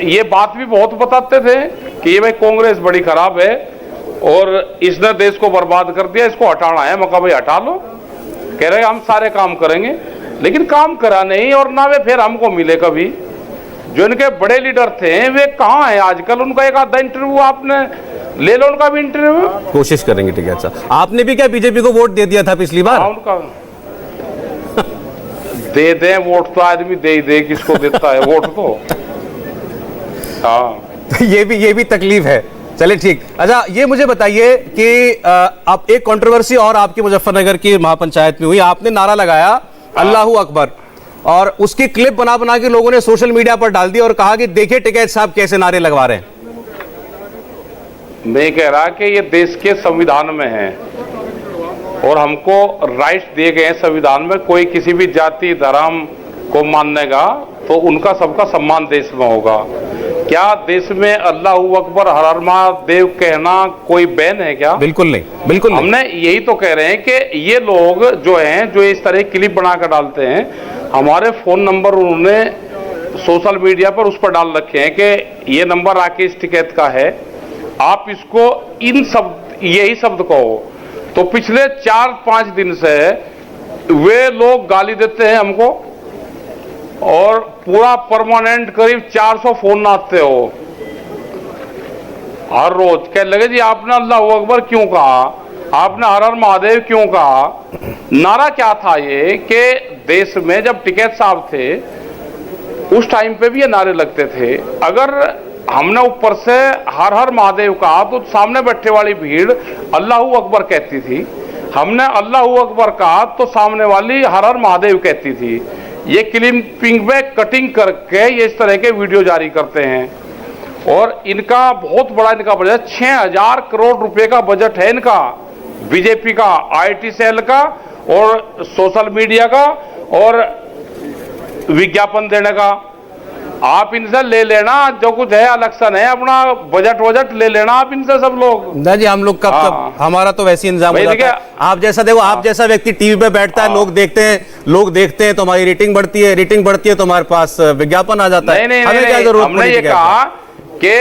ये बात भी बहुत बताते थे कि ये भाई कांग्रेस बड़ी खराब है और इसने देश को बर्बाद कर दिया, इसको हटाना है। मैं कहा भाई हटा लो। कह रहे हम सारे काम करेंगे, लेकिन काम करा नहीं, और ना वे फिर हमको मिले कभी। जो इनके बड़े लीडर थे वे कहाँ हैं आजकल? उनका एक आधा इंटरव्यू आपने ले लो, उनका भी इंटरव्यू। कोशिश करेंगे। ठीक है, अच्छा, आपने भी क्या बीजेपी को वोट दे दिया था पिछली बार? हाँ, उनका दे दे वोट तो आदमी दे ही दे, किसको देता है वोट तो। हाँ, तो ये भी तकलीफ है। चले ठीक। अच्छा, ये मुझे बताइए कि अब एक कंट्रोवर्सी और आपकी मुजफ्फरनगर की महापंचायत में हुई। आपने नारा लगाया अल्लाहू अकबर, और उसकी क्लिप बना बना के लोगों ने सोशल मीडिया पर डाल दी और कहा कि देखिए टिकैत साहब कैसे नारे लगवा रहे हैं। मैं कह रहा कि ये देश के संविधान में है और हमको राइट्स दिए गए हैं संविधान में। कोई किसी भी जाति धर्म को मानने का तो उनका सबका सम्मान देश में होगा। क्या देश में अल्लाहू अकबर हर हर महादेव कहना कोई बैन है क्या? बिल्कुल नहीं, बिल्कुल नहीं। हमने यही तो कह रहे हैं कि ये लोग जो हैं, जो इस तरह क्लिप बना कर डालते हैं, हमारे फोन नंबर उन्होंने सोशल मीडिया पर उस पर डाल रखे हैं कि ये नंबर राकेश टिकैत का है, आप इसको इन शब्द यही शब्द कहो। तो पिछले 4-5 दिन से वे लोग गाली देते हैं हमको, और पूरा परमानेंट करीब 400 फोन आते हो हर रोज। कह लगे जी आपने अल्लाहू अकबर क्यों कहा, आपने हर हर महादेव क्यों कहा? नारा क्या था ये कि देश में जब टिकैत साहब थे उस टाइम पे भी ये नारे लगते थे। अगर हमने ऊपर से हर हर महादेव कहा तो सामने बैठे वाली भीड़ अल्लाहू अकबर कहती थी, हमने अल्लाहू अकबर कहा तो सामने वाली हर हर महादेव कहती थी। ये क्लिपिंग में कटिंग करके ये इस तरह के वीडियो जारी करते हैं, और इनका बहुत बड़ा इनका बजट 6000 करोड़ रुपए का बजट है इनका, बीजेपी का, आईटी सेल का और सोशल मीडिया का और विज्ञापन देने का। आप इनसे ले लेना जो कुछ है, इलेक्शन है, अपना बजट ले लेना आप इनसे सब लोग। ना जी, हम लोग कब हमारा तो वैसे इंतजाम हो जाता है। आप जैसा देखो, आप जैसा व्यक्ति टीवी पे बैठता है, लोग देखते हैं तो हमारी रेटिंग बढ़ती है तो हमारे पास विज्ञापन आ जाता है। हमें क्या जरूरत? हमने ये कहा कि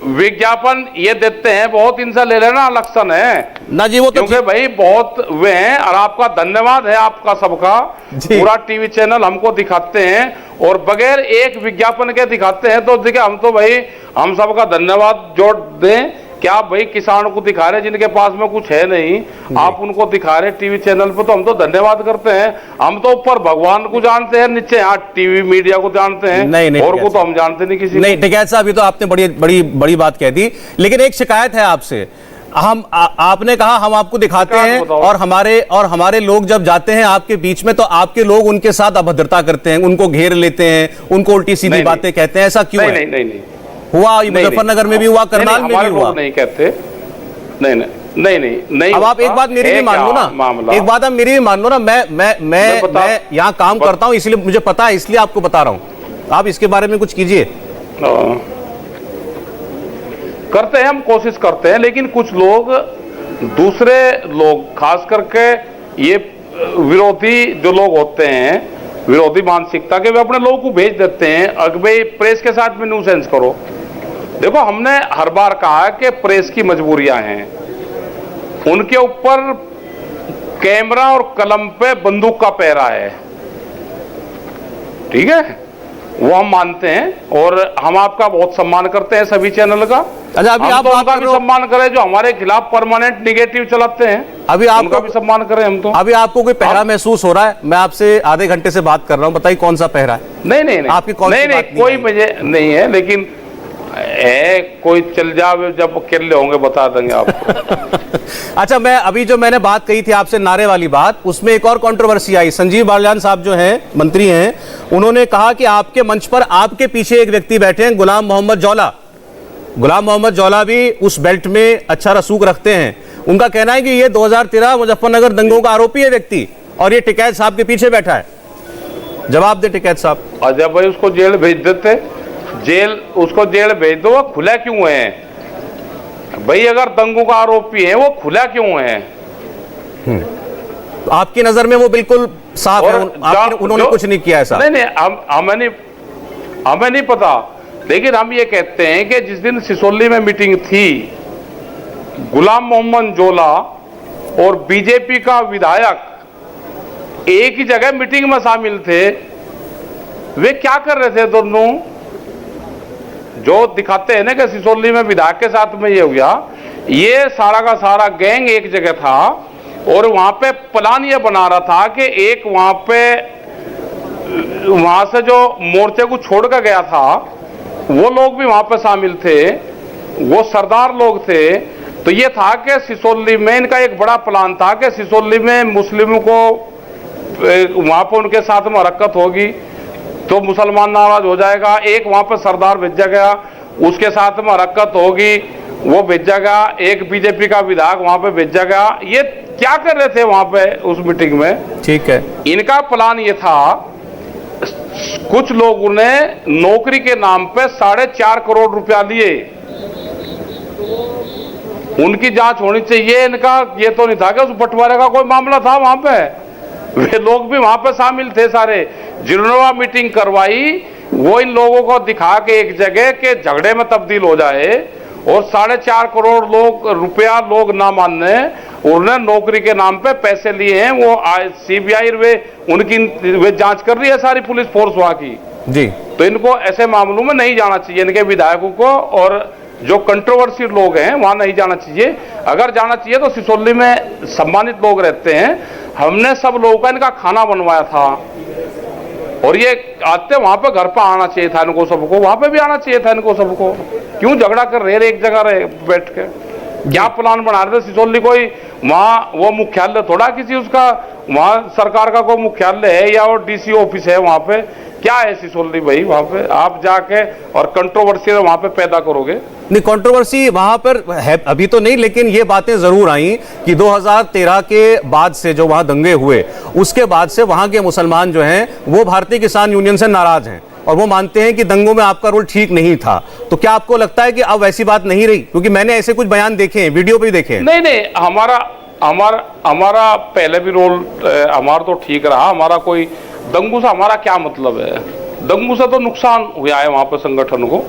विज्ञापन ये देते हैं बहुत, इनसे ले लेना, इलेक्शन है ना जी, वो तो क्योंकि भाई बहुत वे हैं। और आपका धन्यवाद है आपका सबका, पूरा टीवी चैनल हमको दिखाते हैं और बगैर एक विज्ञापन के दिखाते हैं, तो देखिए हम तो भाई हम सबका धन्यवाद जोड़ दें। क्या भाई किसान को दिखा रहे जिनके पास में कुछ है नहीं, आप उनको दिखा रहे टीवी चैनल पर, तो हम तो धन्यवाद करते हैं। हम तो ऊपर भगवान को जानते हैं, नीचे यहाँ टीवी मीडिया को जानते हैं, नहीं, और को तो हम जानते नहीं किसी नहीं। टिकैत साहब, ये तो आपने बड़ी बात कह दी, लेकिन एक शिकायत है आपसे। आपने कहा हम आपको दिखाते हैं, और हमारे लोग जब जाते हैं आपके बीच में तो आपके लोग उनके साथ अभद्रता करते हैं, उनको घेर लेते हैं, उनको उल्टी सीधी बातें कहते हैं। ऐसा क्यों है? नहीं हुआ मुजफ्फरनगर में भी हुआ, करनाल में भी हुआ। नहीं कहते, नहीं। अब आप एक बात मेरी भी मान लो ना, एक बात आप मेरी भी मान लो ना। मैं यहाँ काम करता हूँ, इसलिए मुझे पता है, इसलिए आपको बता रहा हूँ। आप इसके बारे में कुछ कीजिए। करते हैं, हम कोशिश करते हैं, लेकिन कुछ लोग, दूसरे लोग, खास करके ये विरोधी जो लोग होते हैं, विरोधी मानसिकता के, वे अपने लोगों को भेज देते हैं अगर भाई प्रेस के साथ में न्यूसेंस करो। देखो, हमने हर बार कहा कि प्रेस की मजबूरियां हैं, उनके ऊपर कैमरा और कलम पे बंदूक का पहरा है, ठीक है, वो हम मानते हैं और हम आपका बहुत सम्मान करते हैं सभी चैनल का। अच्छा, अभी आप उनका भी सम्मान करें जो हमारे खिलाफ परमानेंट निगेटिव चलाते हैं, अभी उनका भी सम्मान करें हम तो। अभी आपको कोई पहरा महसूस हो रहा है? मैं आपसे आधे घंटे से बात कर रहा हूं, बताइए कौन सा पहरा है? नहीं, आपकी कौन सी बात नहीं, कोई मुझे नहीं है, लेकिन है कोई चल जावे जब अकेले होंगे बता देंगे आपको। अच्छा, मैं अभी जो मैंने बात कही थी आपसे नारे वाली बात, उसमें एक और कंट्रोवर्सी आई। संजीव बालियान साहब जो हैं, मंत्री हैं, उन्होंने कहा कि आपके मंच पर आपके पीछे एक व्यक्ति बैठे हैं, गुलाम मोहम्मद जौला, गुलाम मोहम्मद जौला भी उस बेल्ट में अच्छा रसूख रखते हैं। उनका कहना है कि ये 2013 मुजफ्फरनगर दंगों का आरोपी है व्यक्ति और ये टिकैत साहब के पीछे बैठा है। जवाब दे टिकैत साहब। अजय भाई उसको जेल भेज देते, उसको जेल भेज दो, वो खुला क्यों है भाई? अगर दंगों का आरोपी है वो खुला क्यों है? तो आपकी नजर में वो बिल्कुल साफ है, उन्होंने कुछ नहीं किया ऐसा? नहीं, हमें नहीं पता, लेकिन हम ये कहते हैं कि जिस दिन सिसोली में मीटिंग थी, गुलाम मोहम्मद जोला और बीजेपी का विधायक एक ही जगह मीटिंग में शामिल थे। वे क्या कर रहे थे दोनों? जो दिखाते हैं ना कि सिसोली में विधायक के साथ में ये हो गया, ये सारा का सारा गैंग एक जगह था और वहां पे प्लान ये बना रहा था कि एक वहां से जो मोर्चे को छोड़ कर गया था वो लोग भी वहां पे शामिल थे, वो सरदार लोग थे। तो ये था कि सिसोली में इनका एक बड़ा प्लान था कि सिसोली में मुस्लिमों को वहां पर उनके साथ में हरकत होगी तो मुसलमान नाराज हो जाएगा। एक वहां पर सरदार भेजा गया, उसके साथ में हरकत होगी, वो भेजा गया। एक बीजेपी का विधायक वहां पे भेजा गया। ये क्या कर रहे थे वहां पे उस मीटिंग में? ठीक है, इनका प्लान ये था, कुछ लोगों ने नौकरी के नाम पे 4.5 करोड़ रुपया लिए, उनकी जांच होनी चाहिए। इनका ये तो नहीं था कि उस बंटवारे का कोई मामला था वहां पे। वे लोग भी वहां पे शामिल थे सारे, जिन्होंने मीटिंग करवाई वो इन लोगों को दिखा के एक जगह के झगड़े में तब्दील हो जाए और 4.5 करोड़ रुपया लोग ना मानने, उन्होंने नौकरी के नाम पे पैसे लिए हैं। वो सीबीआई वे जांच कर रही है, सारी पुलिस फोर्स वहां की जी। तो इनको ऐसे मामलों में नहीं जाना चाहिए, इनके विधायकों को और जो कंट्रोवर्सी लोग हैं वहां नहीं जाना चाहिए। अगर जाना चाहिए तो सिसोली में सम्मानित लोग रहते हैं, हमने सब लोगों का इनका खाना बनवाया था और ये आते वहां पे घर पे आना चाहिए था इनको सबको, वहां पे भी आना चाहिए था इनको सबको। क्यों झगड़ा कर रहे एक जगह रहे बैठ के? क्या प्लान बना रहे थे? सिसोली कोई वहां वो मुख्यालय थोड़ा किसी उसका, वहां सरकार का कोई मुख्यालय है या वो डीसी ऑफिस है? वहां पे क्या है सिसोली भाई? वहां पे आप जाके और कंट्रोवर्सी वहां पे पैदा करोगे? नहीं, कंट्रोवर्सी वहां पर है अभी तो नहीं, लेकिन ये बातें जरूर आई कि 2013 के बाद से जो वहां दंगे हुए उसके बाद से वहां के मुसलमान जो हैं वो भारतीय किसान यूनियन से नाराज हैं और वो मानते हैं कि दंगों में आपका रोल ठीक नहीं था। तो क्या आपको लगता है कि अब वैसी बात नहीं रही? क्योंकि मैंने ऐसे कुछ बयान देखे हैं, वीडियो पे भी देखे हैं। नहीं, हमारा पहले भी रोल हमारा तो ठीक रहा। हमारा कोई दंगों से हमारा क्या मतलब है? दंगों से तो नुकसान हुआ है वहां पर संगठन को,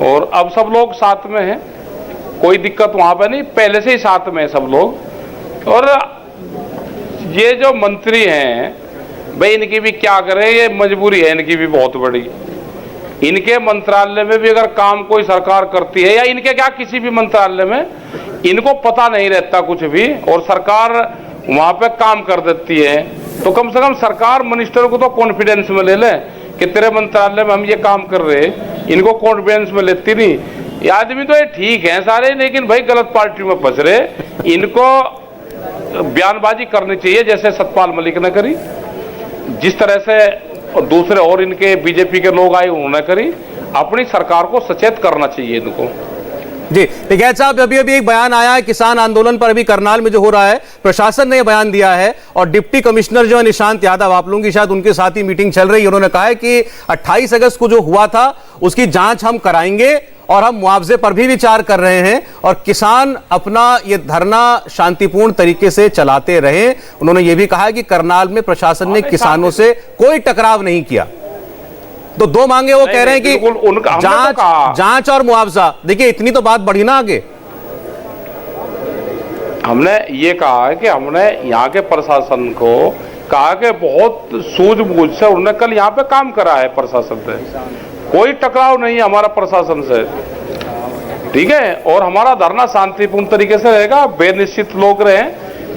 और अब सब लोग साथ में हैं, कोई दिक्कत वहां पे नहीं, पहले से ही साथ में है सब लोग। और ये जो मंत्री हैं भाई, इनकी भी क्या करें, ये मजबूरी है इनकी भी बहुत बड़ी। इनके मंत्रालय में भी अगर काम कोई सरकार करती है, या इनके क्या किसी भी मंत्रालय में, इनको पता नहीं रहता कुछ भी और सरकार वहां पे काम कर देती है, तो कम से कम सरकार मिनिस्टर को तो कॉन्फिडेंस में ले ले कि तेरे मंत्रालय में हम ये काम कर रहे हैं। इनको कॉन्फिडेंस में लेती नहीं। ये आदमी तो ये ठीक है सारे, लेकिन भाई गलत पार्टी में फंस रहे। इनको बयानबाजी करनी चाहिए जैसे सतपाल मलिक ने करी, जिस तरह से दूसरे और इनके बीजेपी के लोग आए उन्होंने करी। अपनी सरकार को सचेत करना चाहिए इनको। जी टिकैत साहब, अभी एक बयान आया है किसान आंदोलन पर, अभी करनाल में जो हो रहा है, प्रशासन ने बयान दिया है और डिप्टी कमिश्नर जो है निशांत यादव, आप लोगों की शायद उनके साथ ही मीटिंग चल रही है, उन्होंने कहा है कि 28 अगस्त को जो हुआ था उसकी जांच हम कराएंगे और हम मुआवजे पर भी विचार कर रहे हैं और किसान अपना ये धरना शांतिपूर्ण तरीके से चलाते रहे। उन्होंने ये भी कहा कि करनाल में प्रशासन ने किसानों से कोई टकराव नहीं किया। तो दो मांगे वो कह रहे हैं कि जांच और मुआवजा। देखिए इतनी तो बात बढ़ी ना आगे। हमने ये कहा है कि हमने यहाँ के प्रशासन को कहा कि बहुत सूझबूझ से उन्होंने कल यहाँ पे काम करा है प्रशासन से, कोई टकराव नहीं है हमारा प्रशासन से, ठीक है। और हमारा धरना शांतिपूर्ण तरीके से रहेगा, बेनिश्चित लोग रहे।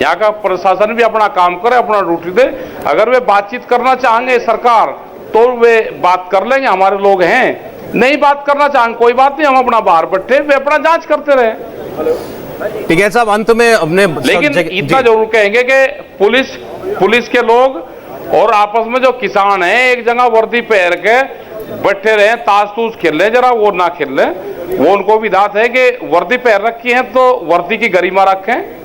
यहाँ का प्रशासन भी अपना काम करे, अपना ड्यूटी दे। अगर वे बातचीत करना चाहेंगे सरकार तो वे बात कर लेंगे, हमारे लोग हैं। नहीं बात करना चाहेंगे कोई बात नहीं, हम अपना बाहर बैठे, वे अपना जांच करते रहे। ठीक है साहब, अंत में अपने लेकिन इतना जरूर कहेंगे कि पुलिस के लोग और आपस में जो किसान हैं एक जगह वर्दी पहन के बैठे रहे, ताश तूश खेल रहे, जरा वो ना खेल रहे। वो उनको भी दात है कि वर्दी पहन रखी है तो वर्दी की गरिमा रखें।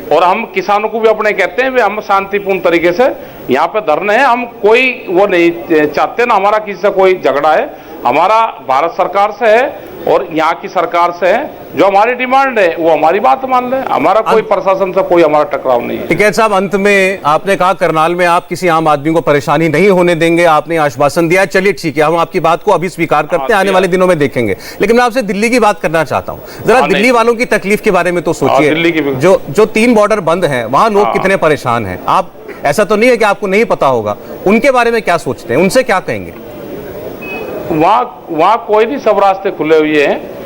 और हम किसानों को भी अपने कहते हैं हम शांतिपूर्ण तरीके से यहाँ पे धरने हैं, हम कोई वो नहीं चाहते ना हमारा किसी से कोई झगड़ा है, हमारा भारत सरकार से है और यहाँ की सरकार से है। जो हमारी डिमांड है वो हमारी बात मान ले, हमारा कोई प्रशासन से कोई हमारा टकराव नहीं है। टिकैत साहब, अंत में आपने कहा करनाल में आप किसी आम आदमी को परेशानी नहीं होने देंगे, आपने आश्वासन दिया। चलिए ठीक है, हम आपकी बात को अभी स्वीकार करते हैं, आने वाले दिनों में देखेंगे। लेकिन मैं आपसे दिल्ली की बात करना चाहता हूं। जरा दिल्ली वालों की तकलीफ के बारे में तो सोचिए। जो 3 बॉर्डर बंद हैं वहां लोग कितने परेशान हैं। आप ऐसा तो नहीं है कि आपको नहीं पता होगा, उनके बारे में क्या सोचते हैं, उनसे क्या कहेंगे? वहां कोई नहीं, सब रास्ते खुले हुए हैं।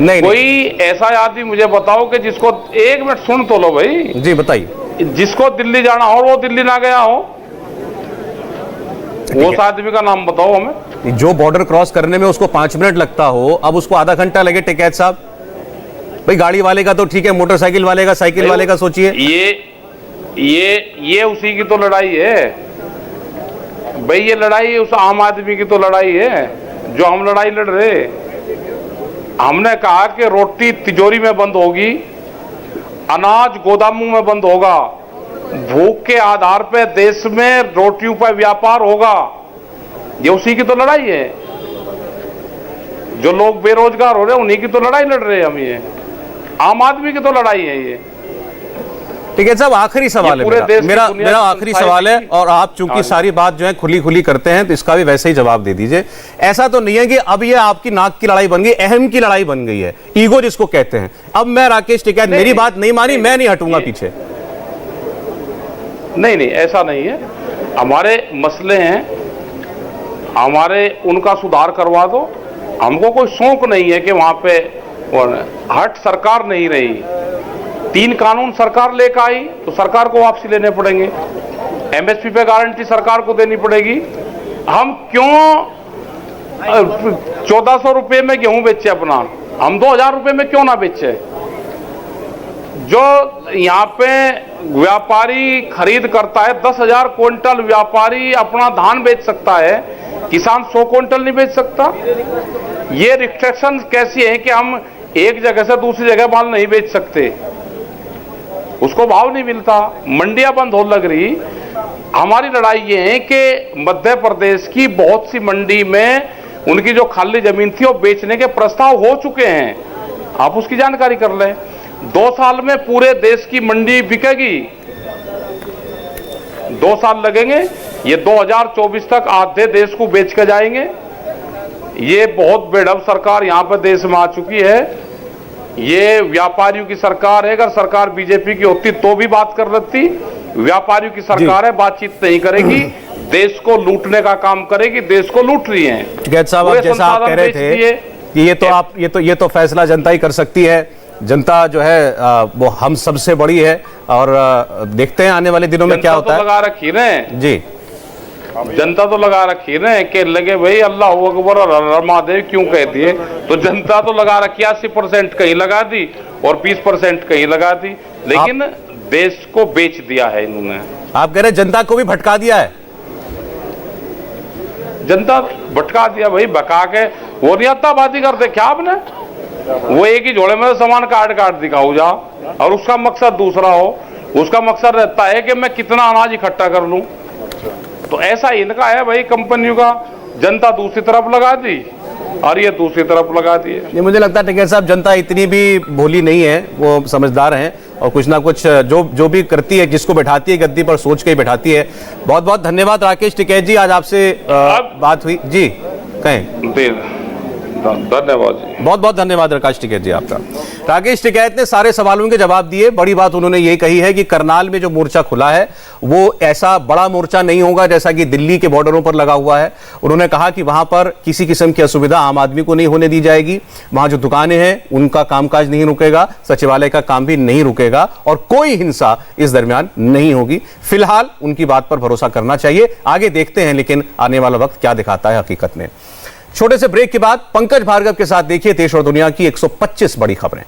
नहीं, कोई ऐसा आदमी मुझे बताओ कि जिसको, 1 मिनट सुन तो लो भाई जी, बताइए। जिसको दिल्ली जाना हो वो दिल्ली ना गया हो, वो आदमी का नाम बताओ हमें। जो बॉर्डर क्रॉस करने में उसको 5 मिनट लगता हो, अब उसको आधा घंटा लगे। टिकैत साहब, भाई गाड़ी वाले का तो ठीक है, मोटरसाइकिल वाले का, साइकिल वाले का सोचिए। ये उसी की तो लड़ाई है भाई, ये लड़ाई उस आम आदमी की तो लड़ाई है जो हम लड़ाई लड़ रहे। हमने कहा कि रोटी तिजोरी में बंद होगी, अनाज गोदामों में बंद होगा, भूख के आधार पे देश में रोटियों पर व्यापार होगा। ये उसी की तो लड़ाई है। जो लोग बेरोजगार हो रहे हैं उन्हीं की तो लड़ाई लड़ रहे हैं हम। ये आम आदमी की तो लड़ाई है ये। ठीक है साहब, आखिरी सवाल है मेरा आखिरी सवाल है, और आप चूंकि सारी बात जो है खुली करते हैं तो इसका भी वैसे ही जवाब दे दीजिए। ऐसा तो नहीं है कि अब ये आपकी नाक की लड़ाई बन गई, अहम की लड़ाई बन गई है, ईगो जिसको कहते हैं। अब मैं राकेश टिकैत, मेरी बात नहीं मानी, मैं नहीं हटूंगा पीछे। नहीं, ऐसा नहीं है। हमारे मसले हैं, हमारे उनका सुधार करवा दो। हमको कोई शौक नहीं है कि वहां पे हट सरकार नहीं रही। 3 कानून सरकार लेकर आई तो सरकार को वापसी लेने पड़ेंगे। एमएसपी पे गारंटी सरकार को देनी पड़ेगी। हम क्यों 1400 रुपए में गेहूं बेचे अपना, हम 2000 रुपए में क्यों ना बेचे? जो यहाँ पे व्यापारी खरीद करता है, 10,000 क्विंटल व्यापारी अपना धान बेच सकता है, किसान 100 क्विंटल नहीं बेच सकता। ये रिस्ट्रिक्शन कैसी है कि हम एक जगह से दूसरी जगह माल नहीं बेच सकते, उसको भाव नहीं मिलता, मंडियां बंद हो लग रही। हमारी लड़ाई ये है कि मध्य प्रदेश की बहुत सी मंडी में उनकी जो खाली जमीन थी वो बेचने के प्रस्ताव हो चुके हैं, आप उसकी जानकारी कर लें। 2 साल में पूरे देश की मंडी बिकेगी, 2 साल लगेंगे। ये 2024 तक आधे देश को बेच के जाएंगे। ये बहुत बेढब सरकार यहाँ पर देश में आ चुकी है। ये व्यापारियों की सरकार है। अगर सरकार बीजेपी की होती तो भी बात कर लेती। व्यापारियों की सरकार है, बातचीत नहीं करेगी, देश को लूटने का काम करेगी, देश को लूट रही है। टिकैत साहब, आप जैसा आप कह रहे थे कि ये तो फैसला जनता ही कर सकती है। जनता जो है वो हम सबसे बड़ी है, और देखते हैं आने वाले दिनों में क्या होता है। लगा रखी है जी, जनता तो लगा रखी है कि लगे भाई अल्लाह अकबर और महादेव क्यों कहती है, तो जनता तो लगा रखी। 80% कहीं लगा दी और 20% कहीं लगा दी, लेकिन देश को बेच दिया है इन्होंने। आप कह रहे जनता को भी भटका दिया है? जनता भटका दिया भाई, भटका के वो नहीं अत्ताबादी करते क्या आपने? वो एक ही झोले में सामान काट दिखाओ जा, और उसका मकसद दूसरा हो। उसका मकसद रहता है कि मैं कितना अनाज इकट्ठा कर लूं। तो ऐसा इनका है भाई कंपनियों का। जनता दूसरी तरफ लगा दी और ये दूसरी तरफ लगा दी है। मुझे लगता है टिकैत साहब, जनता इतनी भी भोली नहीं है, वो समझदार हैं और कुछ ना कुछ जो भी करती है, जिसको बैठाती है गद्दी पर सोच के ही बैठाती है। बहुत बहुत धन्यवाद राकेश टिकैत जी, आज आपसे बात हुई जी। कहें धन्यवाद जी, बहुत बहुत धन्यवाद राकेश टिकैत जी आपका। राकेश टिकैत ने सारे सवालों के जवाब दिए। बड़ी बात उन्होंने ये कही है कि करनाल में जो मोर्चा खुला है वो ऐसा बड़ा मोर्चा नहीं होगा जैसा कि दिल्ली के बॉर्डरों पर लगा हुआ है। उन्होंने कहा कि वहां पर किसी किस्म की असुविधा आम आदमी को नहीं होने दी जाएगी। वहां जो दुकानें हैं उनका कामकाज नहीं रुकेगा, सचिवालय का काम भी नहीं रुकेगा, और कोई हिंसा इस दरमियान नहीं होगी। फिलहाल उनकी बात पर भरोसा करना चाहिए। आगे देखते हैं लेकिन आने वाला वक्त क्या दिखाता है हकीकत में। छोटे से ब्रेक के बाद पंकज भार्गव के साथ देखिए देश और दुनिया की 125 बड़ी खबरें।